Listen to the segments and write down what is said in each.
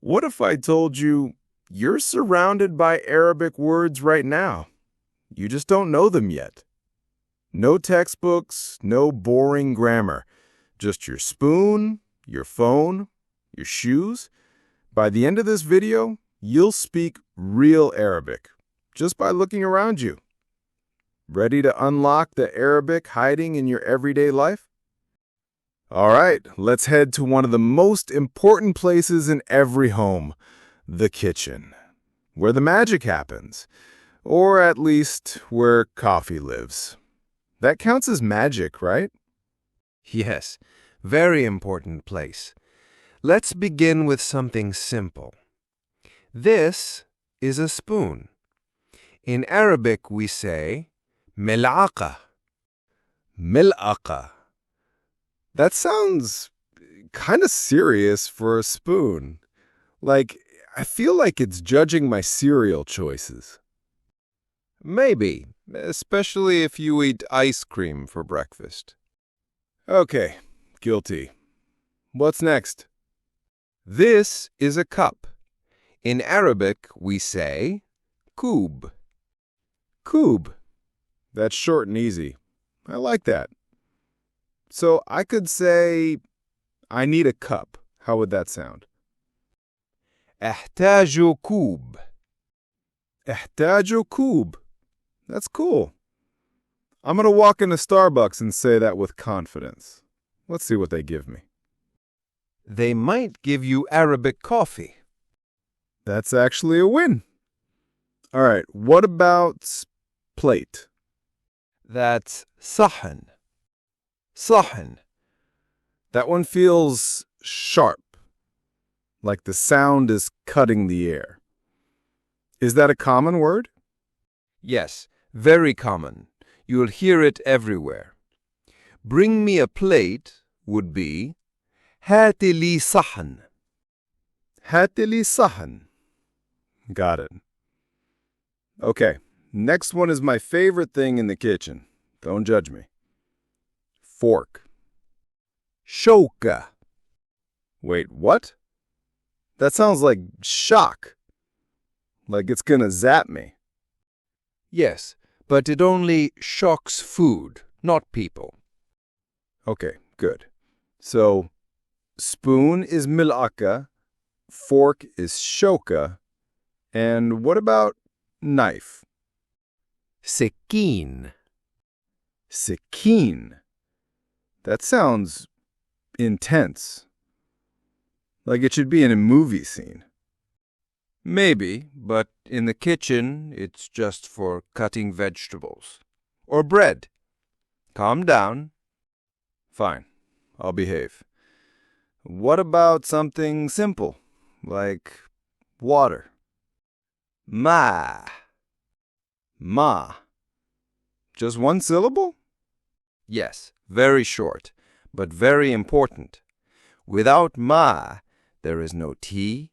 What if I told you you're surrounded by Arabic words right now? You just don't know them yet. No textbooks, no boring grammar. Just your spoon, your phone, your shoes. By the end of this video, you'll speak real Arabic just by looking around you. Ready to unlock the Arabic hiding in your everyday life? All right, let's head to one of the most important places in every home, the kitchen, where the magic happens, or at least where coffee lives. That counts as magic, right? Yes, very important place. Let's begin with something simple. This is a spoon. In Arabic, we say ملعقة. Mil'aqa. That sounds kind of serious for a spoon. I feel like it's judging my cereal choices. Maybe, especially if you eat ice cream for breakfast. Okay, guilty. What's next? This is a cup. In Arabic, we say koob. Koob. That's short and easy. I like that. So I could say, I need a cup. How would that sound? أحتاج كوب. احتاج كوب. That's cool. I'm going to walk into Starbucks and say that with confidence. Let's see what they give me. They might give you Arabic coffee. That's actually a win. All right, what about plate? That's صحن. صحن. That one feels sharp, like the sound is cutting the air. Is that a common word? Yes, very common. You'll hear it everywhere. Bring me a plate would be هات لي صحن. هات لي صحن. Got it. Okay, next one is my favorite thing in the kitchen. Don't judge me. Fork. شوكة. Wait, what? That sounds like shock. Like it's gonna zap me. Yes, but it only shocks food, not people. Okay, good. So, spoon is mil'aka, fork is shoka, and what about knife? سكين. Sikin. That sounds intense. Like it should be in a movie scene. Maybe, but in the kitchen, it's just for cutting vegetables. Or bread. Calm down. Fine, I'll behave. What about something simple, like water? ما. Ma. Just one syllable? Yes, very short, but very important. Without ma, there is no tea,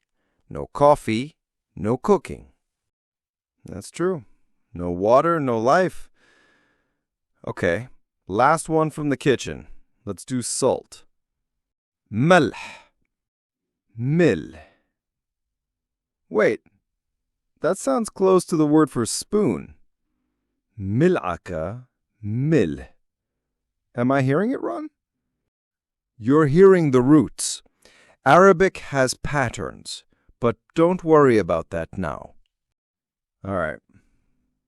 no coffee, no cooking. That's true. No water, no life. Okay, last one from the kitchen. Let's do salt. ملح. Mil. Wait, that sounds close to the word for spoon. Mil'aka, mil. Am I hearing it wrong? You're hearing the roots. Arabic has patterns, but don't worry about that now. All right,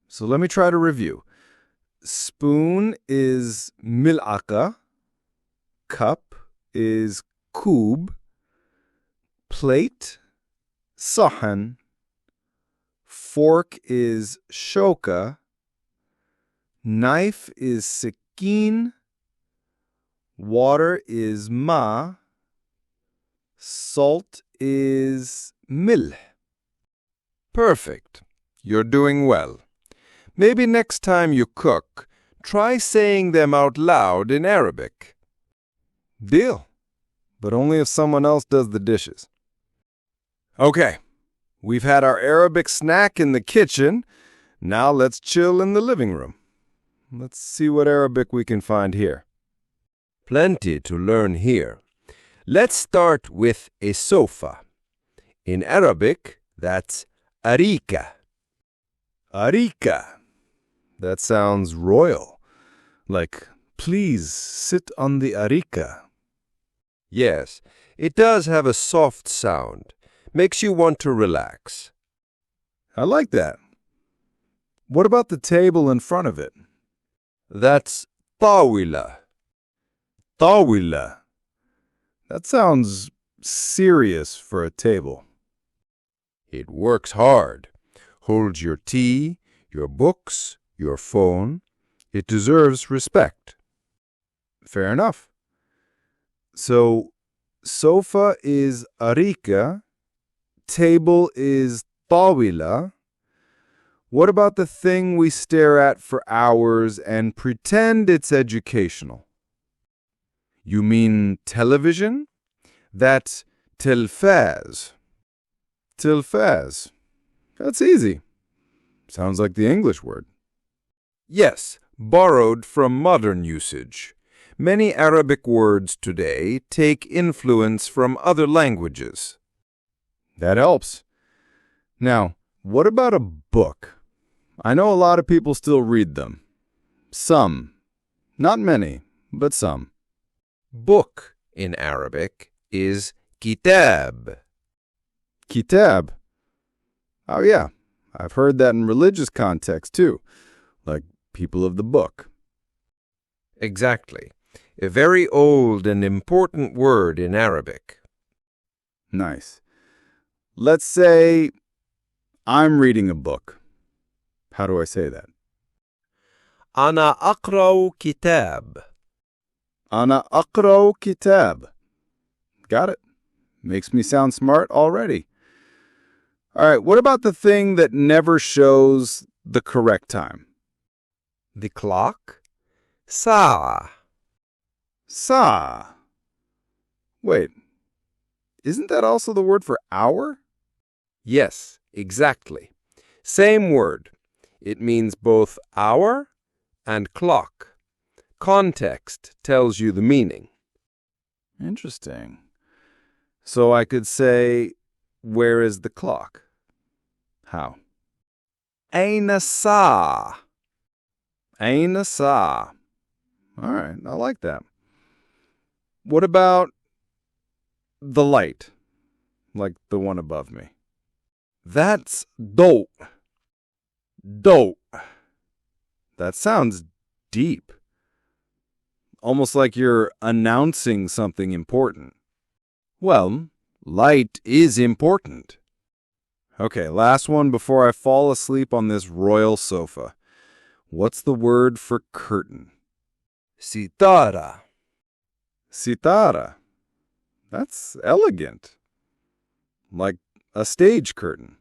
so let me try to review. Spoon is mil'aka. Cup is koob. Plate, sahan. Fork is shoka. Knife is sikin. Water is ma. Salt is mil. Perfect. You're doing well. Maybe next time you cook, try saying them out loud in Arabic. Deal. But only if someone else does the dishes. Okay, we've had our Arabic snack in the kitchen. Now let's chill in the living room. Let's see what Arabic we can find here. Plenty to learn here. Let's start with a sofa. In Arabic, that's arika. Arika. That sounds royal. Like, please sit on the arika. Yes, it does have a soft sound. Makes you want to relax. I like that. What about the table in front of it? That's طاولة. Tawila. That sounds serious for a table. It works hard. Holds your tea, your books, your phone. It deserves respect. Fair enough. So, sofa is arika, table is tawila. What about the thing we stare at for hours and pretend it's educational? You mean television? That's tilfaz. Tilfaz. That's easy. Sounds like the English word. Yes, borrowed from modern usage. Many Arabic words today take influence from other languages. That helps. Now, what about a book? I know a lot of people still read them. Some. Not many, but some. Book in Arabic is kitab. Kitab. Oh yeah, I've heard that in religious context too, like people of the book. Exactly. A very old and important word in Arabic. Nice. Let's say I'm reading a book. How do I say that? أنا أقرأ كتاب. Ana aqra'u kitab. Got it. Makes me sound smart already. All right, what about the thing that never shows the correct time? The clock? ساعة. Sa. Wait, isn't that also the word for hour? Yes, exactly. Same word. It means both hour and clock. Context tells you the meaning. Interesting. So I could say, where is the clock? How? أين الساعة? Aina sa. All right, I like that. What about the light? Like the one above me. That's ضوء. Dope. That sounds deep. Almost like you're announcing something important. Well, light is important. Okay, last one before I fall asleep on this royal sofa. What's the word for curtain? ستارة. Sitara. That's elegant. Like a stage curtain.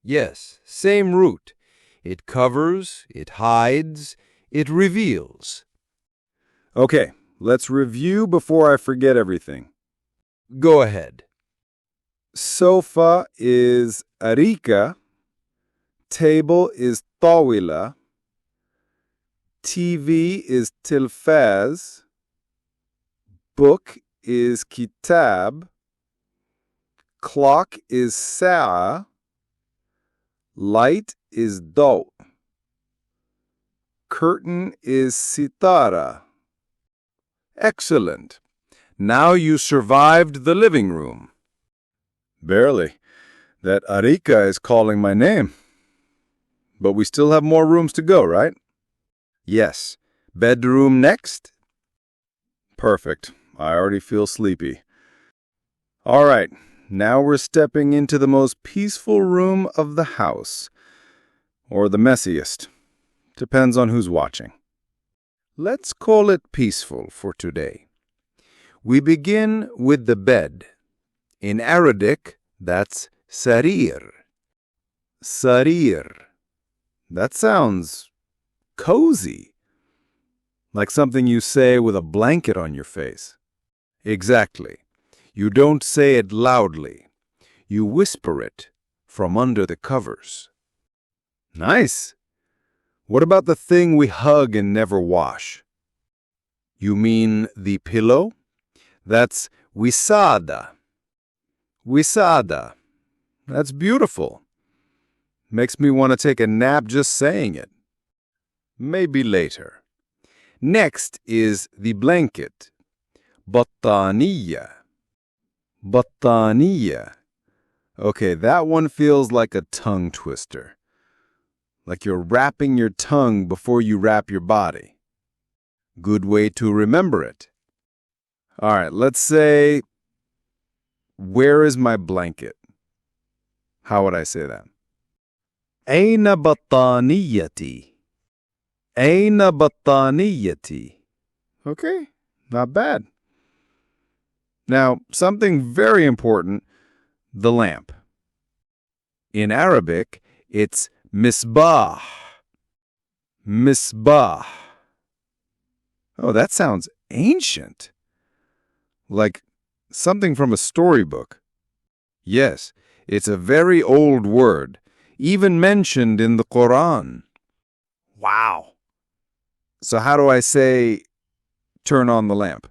Yes, same root. It covers, it hides, it reveals. Okay, let's review before I forget everything. Go ahead. Sofa is arika. Table is tawila. TV is tilfaz. Book is kitab. Clock is sa'a. Light is daw. Curtain is sitara. Excellent. Now you survived the living room. Barely. That arika is calling my name. But we still have more rooms to go, right? Yes. Bedroom next? Perfect. I already feel sleepy. All right. Now we're stepping into the most peaceful room of the house. Or the messiest. Depends on who's watching. Let's call it peaceful for today. We begin with the bed. In Arabic, that's sarir. Sarir. That sounds cozy. Like something you say with a blanket on your face. Exactly. You don't say it loudly. You whisper it from under the covers. Nice. What about the thing we hug and never wash? You mean the pillow? That's wisada. Wisada. That's beautiful. Makes me want to take a nap just saying it. Maybe later. Next is the blanket. بطانية. بطانية. Okay, that one feels like a tongue twister. Like you're wrapping your tongue before you wrap your body. Good way to remember it. All right, let's say, where is my blanket? How would I say that? أين بطانيتي? أين بطانيتي? Okay, not bad. Now, something very important, the lamp. In Arabic, it's misbah. Misbah. Oh, that sounds ancient. Like something from a storybook. Yes, it's a very old word, even mentioned in the Quran. Wow. So how do I say, turn on the lamp?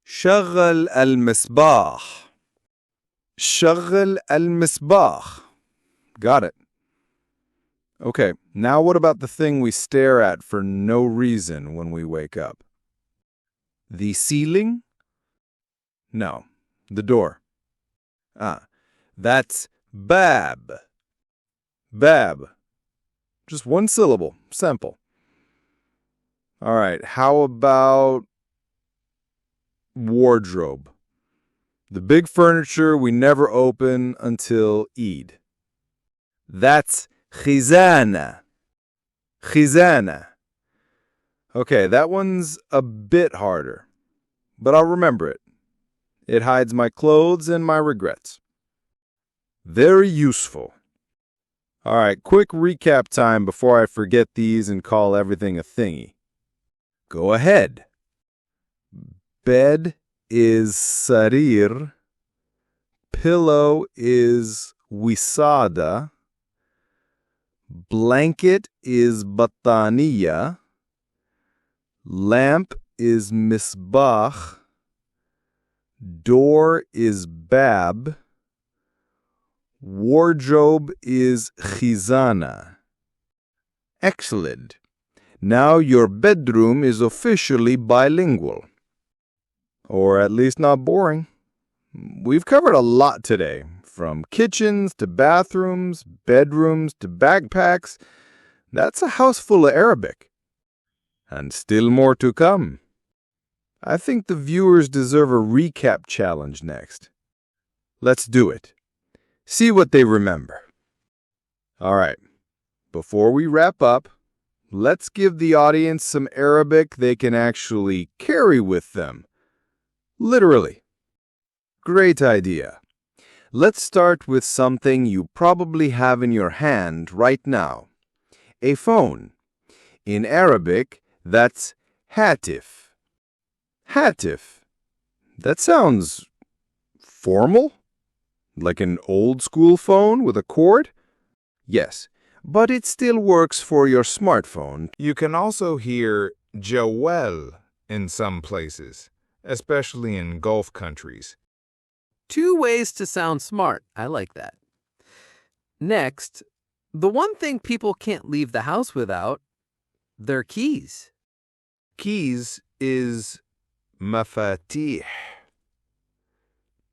شغل المصباح. شغل المصباح. Got it. Okay, now what about the thing we stare at for no reason when we wake up? The ceiling? No, the door. That's bab. Bab. Just one syllable, simple. All right, how about wardrobe? The big furniture we never open until Eid. That's khizana. Khizana. Okay, that one's a bit harder, but I'll remember it. It hides my clothes and my regrets. Very useful. All right, quick recap time before I forget these and call everything a thingy. Go ahead. Bed is sarir. Pillow is wisada. Blanket is bataniya. Lamp is misbah. Door is bab. Wardrobe is khizana. Excellent. Now your bedroom is officially bilingual. Or at least not boring. We've covered a lot today, from kitchens to bathrooms, bedrooms to backpacks. That's a house full of Arabic. And still more to come. I think the viewers deserve a recap challenge next. Let's do it. See what they remember. All right, before we wrap up, let's give the audience some Arabic they can actually carry with them. Literally. Great idea. Let's start with something you probably have in your hand right now. A phone. In Arabic, that's hatif. Hatif. That sounds formal? Like an old-school phone with a cord? Yes, but it still works for your smartphone. You can also hear jawel in some places, especially in Gulf countries. 2 ways to sound smart. I like that. Next, the one thing people can't leave the house without, their keys. Keys is mafatih.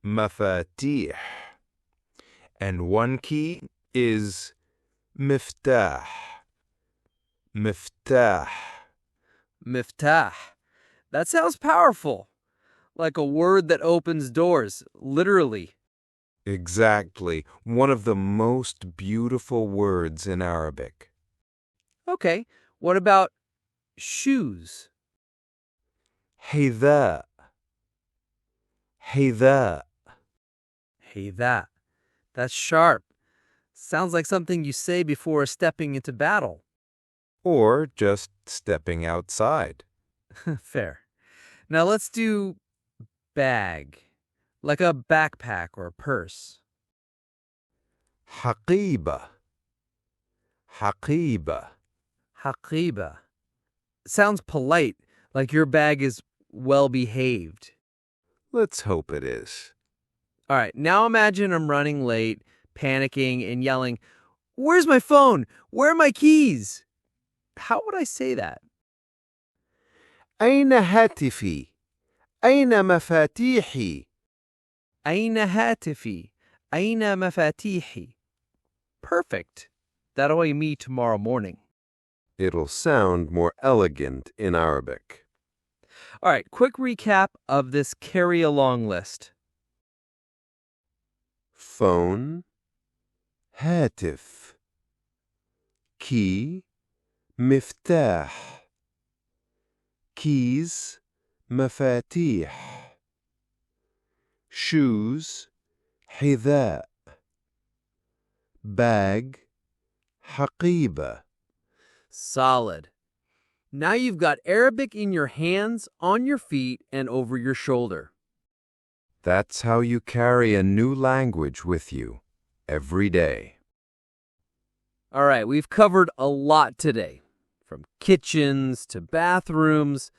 Mafatih. And one key is miftah. Miftah. Miftah. That sounds powerful. Like a word that opens doors, literally. Exactly. One of the most beautiful words in Arabic. Okay, what about shoes? Hidha. Hidha. Hey, that's sharp. Sounds like something you say before stepping into battle. Or just stepping outside. Fair. Now let's do bag, like a backpack or purse. Haqiba. Haqiba. Haqiba. Sounds polite, like your bag is well behaved. Let's hope it is. All right, now imagine I'm running late, panicking and yelling, "Where's my phone? Where are my keys?" How would I say that? أين هاتفي؟ أين مفاتيحي؟ أين هاتفي؟ أين مفاتيحي? Perfect. That'll weigh me tomorrow morning. It'll sound more elegant in Arabic. All right, quick recap of this carry-along list. Phone, هاتف, key, مفتاح, keys, مفاتيح, shoes, حذاء, bag, حقيبة. Solid. Now you've got Arabic in your hands, on your feet, and over your shoulder. That's how you carry a new language with you every day. All right, we've covered a lot today, from kitchens to bathrooms,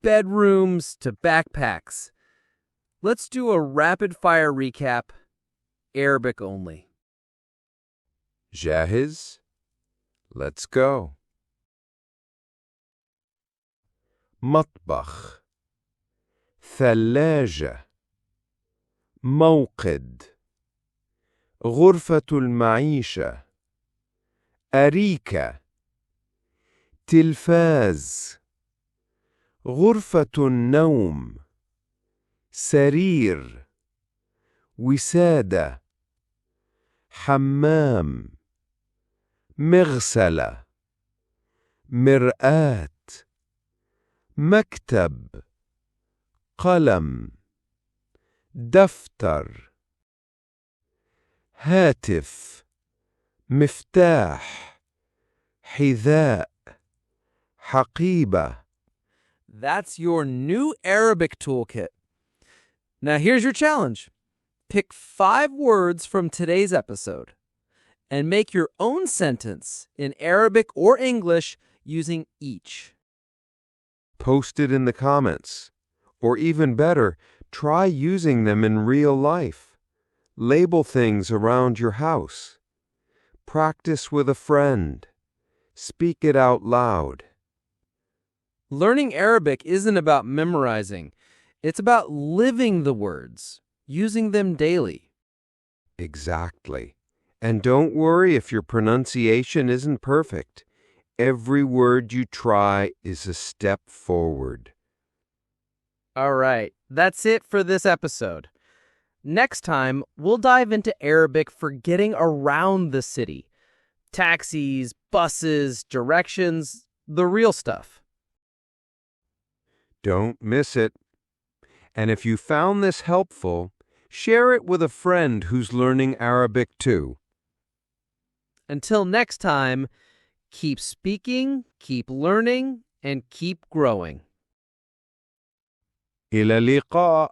bedrooms to backpacks. Let's do a rapid-fire recap, Arabic only. جاهز? Let's go. مطبخ, ثلاجة, موقد, غرفة المعيشة, أريكة, تلفاز, غرفة النوم, سرير, وسادة, حمام, مغسلة, مرآة, مكتب, قلم, دفتر, هاتف, مفتاح, حذاء, حقيبة. That's your new Arabic toolkit. Now here's your challenge. Pick 5 words from today's episode and make your own sentence in Arabic or English using each. Post it in the comments. Or even better, try using them in real life. Label things around your house. Practice with a friend. Speak it out loud. Learning Arabic isn't about memorizing. It's about living the words, using them daily. Exactly. And don't worry if your pronunciation isn't perfect. Every word you try is a step forward. All right, that's it for this episode. Next time, we'll dive into Arabic for getting around the city. Taxis, buses, directions, the real stuff. Don't miss it. And if you found this helpful, share it with a friend who's learning Arabic too. Until next time, keep speaking, keep learning, and keep growing. إلى اللقاء.